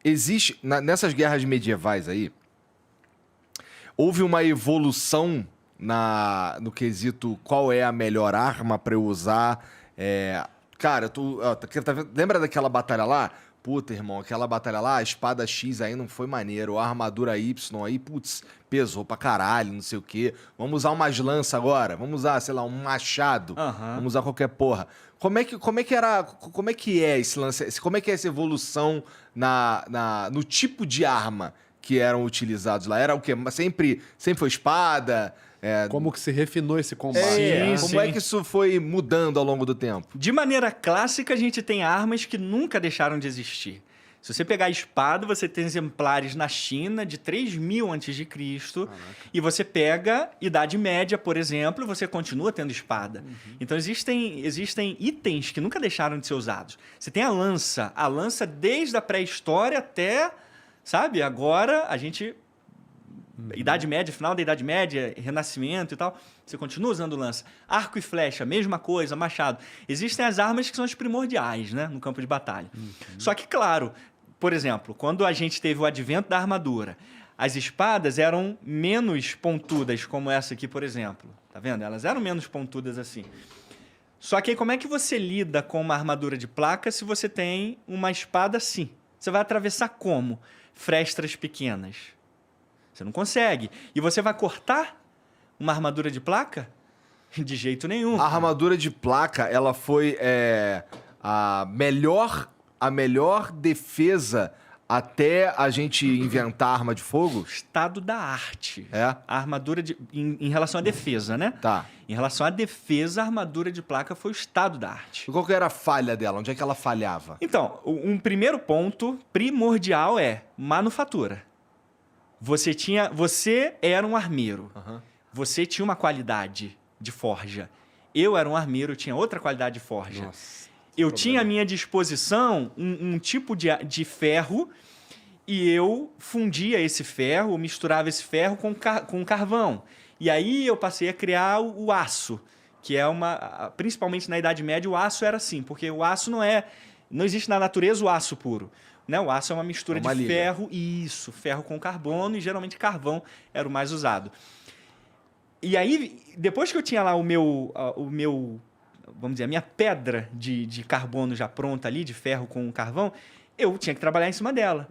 existe... nessas guerras medievais aí, houve uma evolução no quesito qual é a melhor arma pra eu usar. Cara, lembra daquela batalha lá? Puta, irmão, aquela batalha lá, a espada X aí não foi maneiro, a armadura Y aí, putz, pesou pra caralho, não sei o quê. Vamos usar umas lanças agora, vamos usar, sei lá, um machado, vamos usar qualquer porra. Como é que é esse lance, como é que é essa evolução no tipo de arma que eram utilizados lá? Era o quê? Sempre foi espada? Como que se refinou esse combate? Como é que isso foi mudando ao longo do tempo? De maneira clássica, a gente tem armas que nunca deixaram de existir. Se você pegar a espada, você tem exemplares na China de 3000 a.C. E você pega Idade Média, por exemplo, e você continua tendo espada. Então existem itens que nunca deixaram de ser usados. Você tem a lança desde a pré-história até, sabe, agora a gente... Idade Média, final da Idade Média, Renascimento e tal, você continua usando lança. Arco e flecha, mesma coisa, machado. Existem as armas que são as primordiais, né, no campo de batalha. Só que, claro, por exemplo, quando a gente teve o advento da armadura, as espadas eram menos pontudas, como essa aqui, por exemplo. Tá vendo? Elas eram menos pontudas assim. Só que aí, como é que você lida com uma armadura de placa se você tem uma espada assim? Você vai atravessar como? Frestas pequenas. Você não consegue. E você vai cortar uma armadura de placa? De jeito nenhum. A armadura de placa, ela foi a melhor defesa até a gente inventar arma de fogo? Estado da arte. É? A armadura em relação à defesa, né? Tá. Em relação à defesa, a armadura de placa foi o estado da arte. E qual que era a falha dela? Onde é que ela falhava? Então, um primeiro ponto primordial é manufatura. Você era um armeiro. Você tinha uma qualidade de forja. Eu era um armeiro, eu tinha outra qualidade de forja. Nossa, eu tinha à minha disposição um tipo de ferro e eu fundia esse ferro, misturava esse ferro com carvão. E aí eu passei a criar o aço, que é principalmente na Idade Média, o aço era assim, porque o aço não existe na natureza o aço puro. Né? O aço é uma mistura de ferro, ferro com carbono, e geralmente carvão era o mais usado. E aí, depois que eu tinha lá o meu vamos dizer, a minha pedra de carbono já pronta ali, de ferro com carvão, eu tinha que trabalhar em cima dela.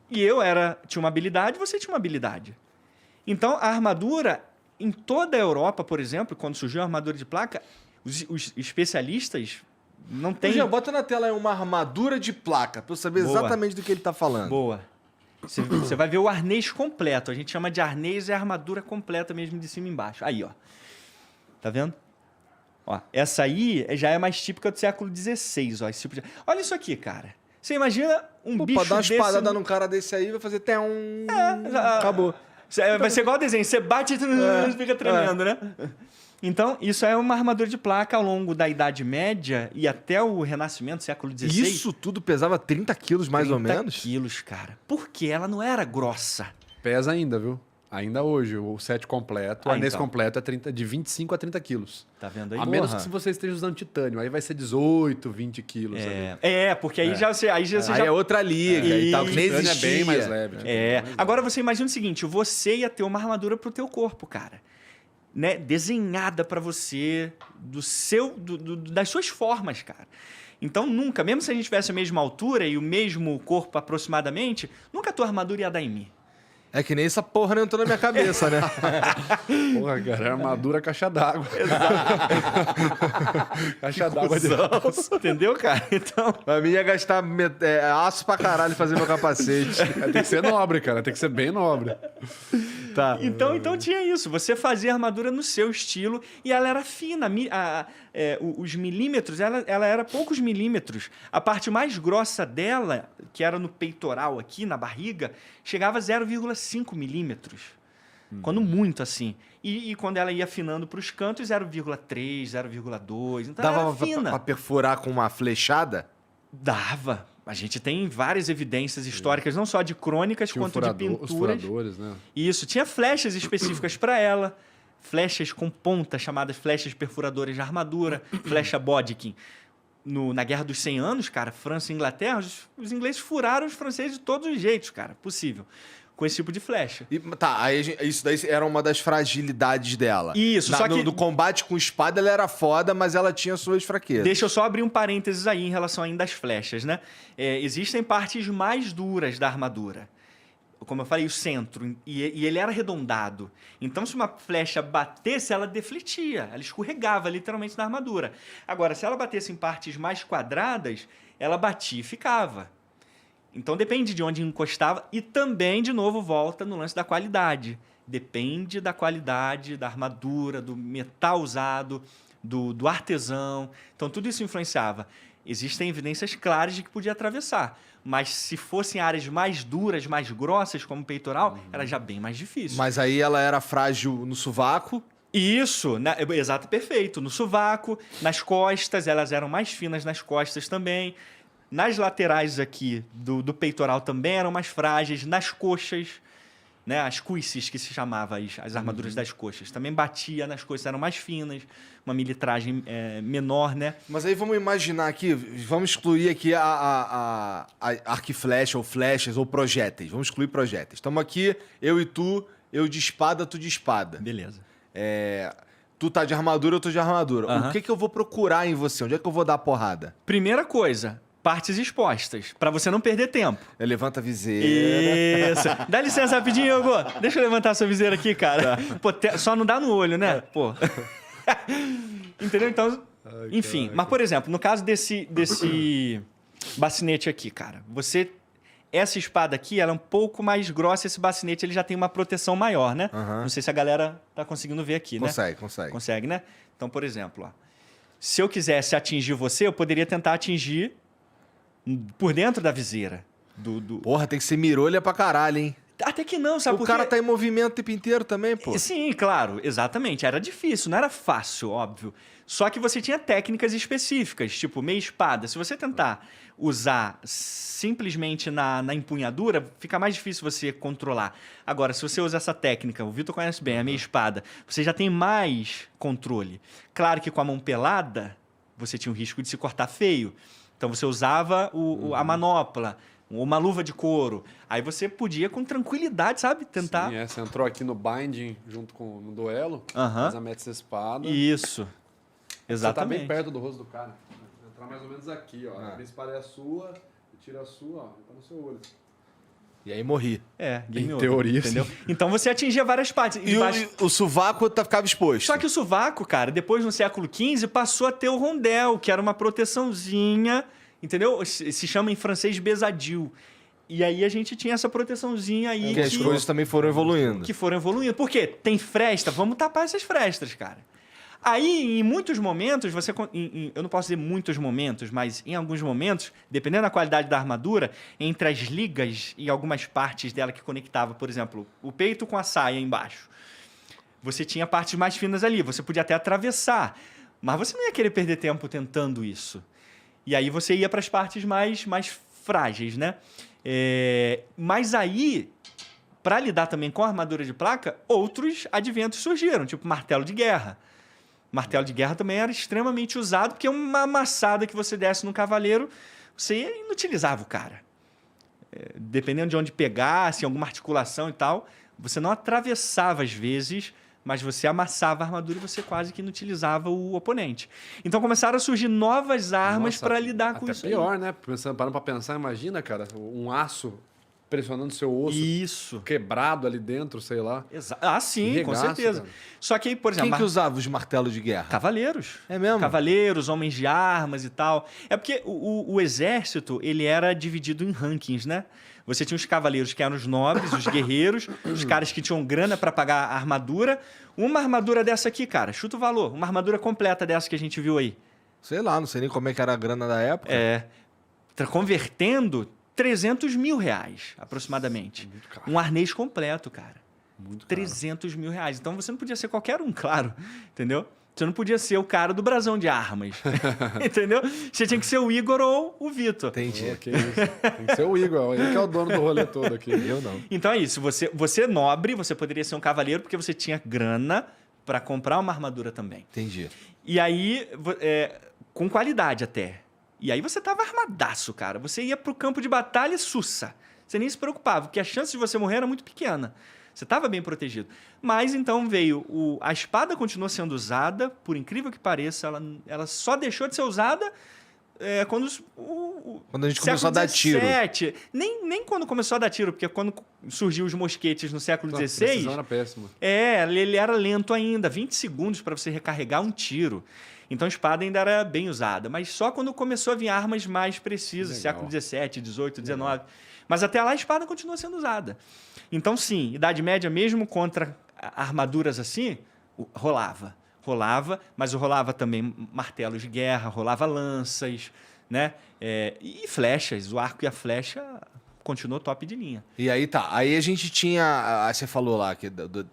E tinha uma habilidade, você tinha uma habilidade. Então, a armadura, em toda a Europa, por exemplo, quando surgiu a armadura de placa, os especialistas... Não tem... Jean, bota na tela aí uma armadura de placa, pra eu saber exatamente do que ele tá falando. Boa. Você vai ver o arnês completo. A gente chama de arnês, é a armadura completa mesmo, de cima e embaixo. Aí, ó. Tá vendo? Ó, essa aí já é mais típica do século XVI, ó. Esse tipo de... Olha isso aqui, cara. Você imagina bicho pra dar uma desse... espadada num cara desse aí, vai fazer até acabou. Vai ser igual o desenho. Você bate e fica tremendo, né? Então, isso é uma armadura de placa ao longo da Idade Média e até o Renascimento, século XVI. Isso tudo pesava 30 quilos, mais ou menos? 30 quilos, cara. Porque ela não era grossa. Pesa ainda, viu? Ainda hoje, o set completo, o arnês completo é de 25 a 30 quilos. Tá vendo aí? A menos que se você esteja usando titânio, aí vai ser 18, 20 quilos. Porque aí já Aí é outra liga e tal, que nem Titânio existia. é bem mais leve. Agora você imagina o seguinte, você ia ter uma armadura pro teu corpo, cara. Né, desenhada para você das suas formas, cara. Então nunca, mesmo se a gente tivesse a mesma altura e o mesmo corpo aproximadamente, nunca a tua armadura ia dar em mim. É que nem essa porra não entrou na minha cabeça, né? Porra, cara, é armadura caixa d'água. Caixa d'água. Entendeu, cara? Então... A minha ia gastar aço pra caralho fazer meu capacete. Tem que ser nobre, cara. Tem que ser bem nobre. Tá. Então tinha isso. Você fazia a armadura no seu estilo e ela era fina. Os milímetros, ela era poucos milímetros. A parte mais grossa dela, que era no peitoral aqui, na barriga, chegava a 0,5 milímetros. Quando muito, assim. E quando ela ia afinando para os cantos, 0,3, 0,2. Então ela era fina. Pra perfurar com uma flechada? Dava. A gente tem várias evidências históricas, não só de crônicas, quanto de pinturas. Os furadores, né? Isso. Tinha flechas específicas para ela. Flechas com ponta, chamadas flechas perfuradoras de armadura. Flecha Bodkin. na Guerra dos 100 Anos, cara, França e Inglaterra, os ingleses furaram os franceses de todos os jeitos, cara, possível. Com esse tipo de flecha. Aí isso daí era uma das fragilidades dela. Isso, só que... No combate com espada ela era foda, mas ela tinha suas fraquezas. Deixa eu só abrir um parênteses aí em relação ainda às flechas, né? Existem partes mais duras da armadura. Como eu falei, o centro. E ele era arredondado. Então, se uma flecha batesse, ela defletia. Ela escorregava literalmente na armadura. Agora, se ela batesse em partes mais quadradas, ela batia e ficava. Então, depende de onde encostava. E também, de novo, volta no lance da qualidade. Depende da qualidade da armadura, do metal usado, do artesão. Então, tudo isso influenciava. Existem evidências claras de que podia atravessar. Mas se fossem áreas mais duras, mais grossas, como o peitoral, era já bem mais difícil. Mas aí ela era frágil no sovaco. Isso, exato, perfeito. No sovaco, nas costas, elas eram mais finas nas costas também. Nas laterais aqui do peitoral também eram mais frágeis. Nas coxas, né, as cuisses que se chamava as armaduras das coxas. Também batia nas coxas, eram mais finas, uma militragem menor, né? Mas aí vamos imaginar aqui, vamos excluir aqui a arco e flecha, ou flechas, ou projéteis. Vamos excluir projéteis. Estamos aqui, eu e tu, eu de espada, tu de espada. Beleza. Tu tá de armadura, eu tô de armadura. Aham. O que eu vou procurar em você? Onde é que eu vou dar a porrada? Primeira coisa, partes expostas, para você não perder tempo. Levanta a viseira. Isso. Dá licença rapidinho, Hugo. Deixa eu levantar a sua viseira aqui, cara. Pô, só não dá no olho, né? Pô. Entendeu? Então, enfim. Caraca. Mas, por exemplo, no caso desse bacinete aqui, cara, essa espada aqui, ela é um pouco mais grossa. Esse bacinete, ele já tem uma proteção maior, né? Aham. Não sei se a galera tá conseguindo ver aqui, né? Consegue. Consegue, né? Então, por exemplo, ó, se eu quisesse atingir você, eu poderia tentar atingir por dentro da viseira. Porra, tem que ser mirolha pra caralho, hein? Até que não, sabe O por quê? cara tá em movimento o tempo inteiro também, pô. Sim, claro, exatamente. Era difícil, não era fácil, óbvio. Só que você tinha técnicas específicas, tipo meia espada. Se você tentar usar simplesmente na empunhadura, fica mais difícil você controlar. Agora, se você usa essa técnica, o Vitor conhece bem, a meia espada, você já tem mais controle. Claro que com a mão pelada, você tinha o risco de se cortar feio. Então você usava a manopla, uma luva de couro. Aí você podia com tranquilidade, sabe? Tentar... Sim, você entrou aqui no binding junto no duelo, faz a meta espada. Isso. Exatamente. Você tá bem perto do rosto do cara. Entrar mais ou menos aqui, ó. A espada é a sua, tira a sua, ó, tá no seu olho. E aí morri. Game Em over, teoria, entendeu? sim. Então você atingia várias partes. E o sovaco ficava exposto. Só que o sovaco, cara, depois no século XV, passou a ter o rondel, que era uma proteçãozinha, entendeu? Se chama em francês besadil. E aí a gente tinha essa proteçãozinha aí Porque as coisas também foram evoluindo. que foram evoluindo. Por quê? Tem fresta, vamos tapar essas frestas, cara. Aí, em muitos momentos, eu não posso dizer muitos momentos, mas em alguns momentos, dependendo da qualidade da armadura, entre as ligas e algumas partes dela que conectava, por exemplo, o peito com a saia embaixo, você tinha partes mais finas ali, você podia até atravessar, mas você não ia querer perder tempo tentando isso. E aí você ia para as partes mais frágeis, né? Mas aí, para lidar também com a armadura de placa, outros adventos surgiram, tipo martelo de guerra. Martelo de guerra também era extremamente usado, porque uma amassada que você desse no cavaleiro, você inutilizava o cara. Dependendo de onde pegasse, alguma articulação e tal, você não atravessava às vezes, mas você amassava a armadura e você quase que inutilizava o oponente. Então começaram a surgir novas armas para lidar com isso. Até pior, né? Parando pra pensar, imagina, cara, um aço pressionando seu osso Isso. quebrado ali dentro, sei lá. Sim, Que com regaço, certeza. cara. Só que, por exemplo... Quem que usava os martelos de guerra? Cavaleiros. É mesmo? Cavaleiros, homens de armas e tal. É porque o exército, ele era dividido em rankings, né? Você tinha os cavaleiros que eram os nobres, os guerreiros, os caras que tinham grana para pagar a armadura. Uma armadura dessa aqui, cara, chuta o valor. Uma armadura completa dessa que a gente viu aí. Sei lá, não sei nem como é que era a grana da época. Convertendo, 300 mil reais, aproximadamente. Muito caro. Um arnês completo, cara. Muito caro. 300 mil reais. Então você não podia ser qualquer um, claro. Entendeu? Você não podia ser o cara do brasão de armas. Entendeu? Você tinha que ser o Igor ou o Vitor. Entendi. Que isso. Tem que ser o Igor, ele que é o dono do rolê todo aqui. Eu não. Então é isso. Você nobre, você poderia ser um cavaleiro porque você tinha grana para comprar uma armadura também. Entendi. E aí, com qualidade até. E aí você tava armadaço, cara. Você ia pro campo de batalha sussa. Você nem se preocupava, porque a chance de você morrer era muito pequena. Você estava bem protegido. Mas então veio... A espada continuou sendo usada, por incrível que pareça, ela só deixou de ser usada quando quando a gente começou a dar tiro. Nem quando começou a dar tiro, porque quando surgiu os mosquetes no século XVI... A precisão era péssima. Ele era lento ainda. 20 segundos para você recarregar um tiro. Então a espada ainda era bem usada. Mas só quando começou a vir armas mais precisas, século XVII, XVIII, XIX. Mas até lá a espada continua sendo usada. Então, sim, Idade Média, mesmo contra armaduras assim, rolava. Rolava, mas rolava também martelos de guerra, rolava lanças, né? E flechas. O arco e a flecha continuou top de linha. E aí tá. Aí a gente tinha... Você falou lá que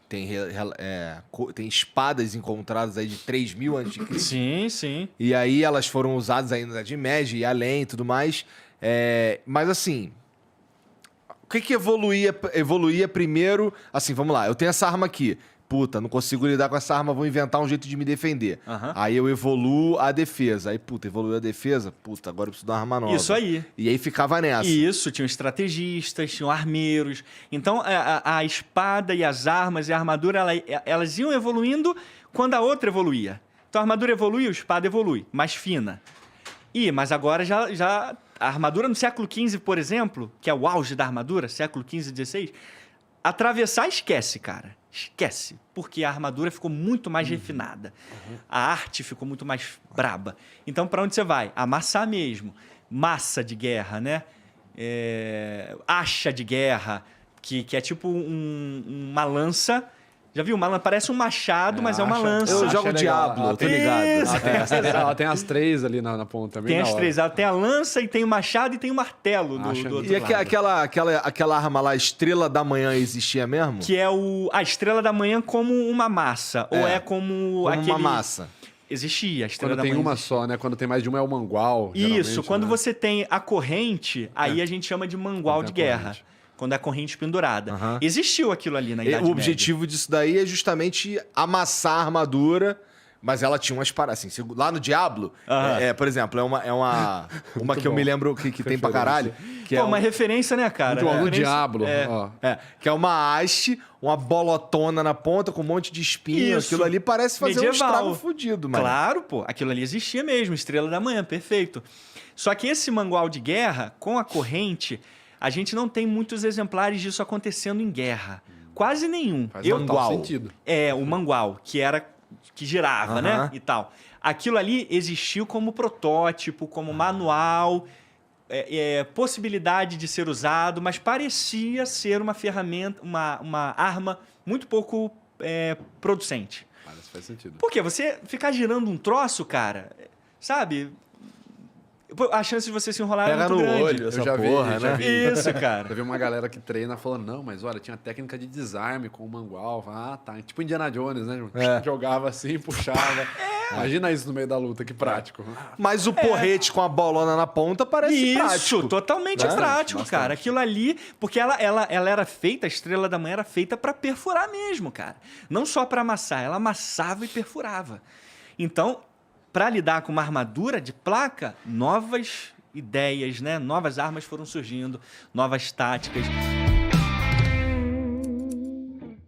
tem espadas encontradas aí de 3.000 a.C. Sim, sim. E aí elas foram usadas ainda na Idade Média e além e tudo mais. Mas assim... O que evoluía primeiro? Assim, vamos lá. Eu tenho essa arma aqui. Puta, não consigo lidar com essa arma, vou inventar um jeito de me defender. Uhum. Aí eu evoluo a defesa. Aí, puta, evoluiu a defesa. Puta, agora eu preciso de uma arma nova. Isso aí. E aí ficava nessa. Isso, tinham estrategistas, tinham armeiros. Então, a espada e as armas e a armadura, elas iam evoluindo quando a outra evoluía. Então, a armadura evolui, a espada evolui, mais fina. Mas agora já a armadura no século XV, por exemplo, que é o auge da armadura, século XV e XVI, atravessar esquece, cara. Esquece. Porque a armadura ficou muito mais refinada. A arte ficou muito mais braba. Então, para onde você vai? Amassar mesmo. Massa de guerra, né? Acha de guerra, que é tipo uma lança. Já viu? Parece um machado, mas é uma lança. Eu jogo Diablo, tô ligado. Ela tem as três ali na ponta. Tem as três. Ela tem a lança, e tem o machado, e tem o martelo do outro E lado. aquela arma lá, Estrela da Manhã, existia mesmo? Que é a Estrela da Manhã como uma massa. Ou é como uma massa. Existia a Estrela da Manhã. Quando tem uma existia. só, né? Quando tem mais de uma é o mangual. Isso. Quando né? você tem a corrente, aí a gente chama de mangual de guerra. Quando é a corrente pendurada. Existiu aquilo ali na Idade Média. O objetivo disso daí é justamente amassar a armadura, mas ela tinha umas paradas. Assim, lá no Diablo, por exemplo, é uma que eu me lembro que tem pra caralho. Que Pô, uma referência, né, cara? Muito bom, no Diablo. Que é uma haste, uma bolotona na ponta com um monte de espinho. Isso. Aquilo ali parece fazer medieval. um estrago fudido, mano. Claro, pô. Aquilo ali existia mesmo, Estrela da Manhã, perfeito. Só que esse mangual de guerra, com a corrente... A gente não tem muitos exemplares disso acontecendo em guerra. Quase nenhum. Faz total sentido. O mangual, que girava, né? E tal. Aquilo ali existiu como protótipo, como manual, possibilidade de ser usado, mas parecia ser uma ferramenta, uma arma muito pouco producente. Parece faz sentido. Porque você ficar girando um troço, cara, sabe... A chance de você se enrolar é muito grande. Olho, essa já porra, vi. Isso, cara. Eu vi uma galera que treina falando, não, mas olha, tinha técnica de desarme com o mangual. Tá. Tipo Indiana Jones, né? Jogava assim, puxava. Imagina isso no meio da luta, que prático. Mas o porrete com a bolona na ponta parece prático. Isso, totalmente prático, cara. Aquilo ali, porque ela era feita, a Estrela da Manhã era feita para perfurar mesmo, cara. Não só para amassar, ela amassava e perfurava. Então... Para lidar com uma armadura de placa, novas ideias, né? Novas armas foram surgindo, novas táticas.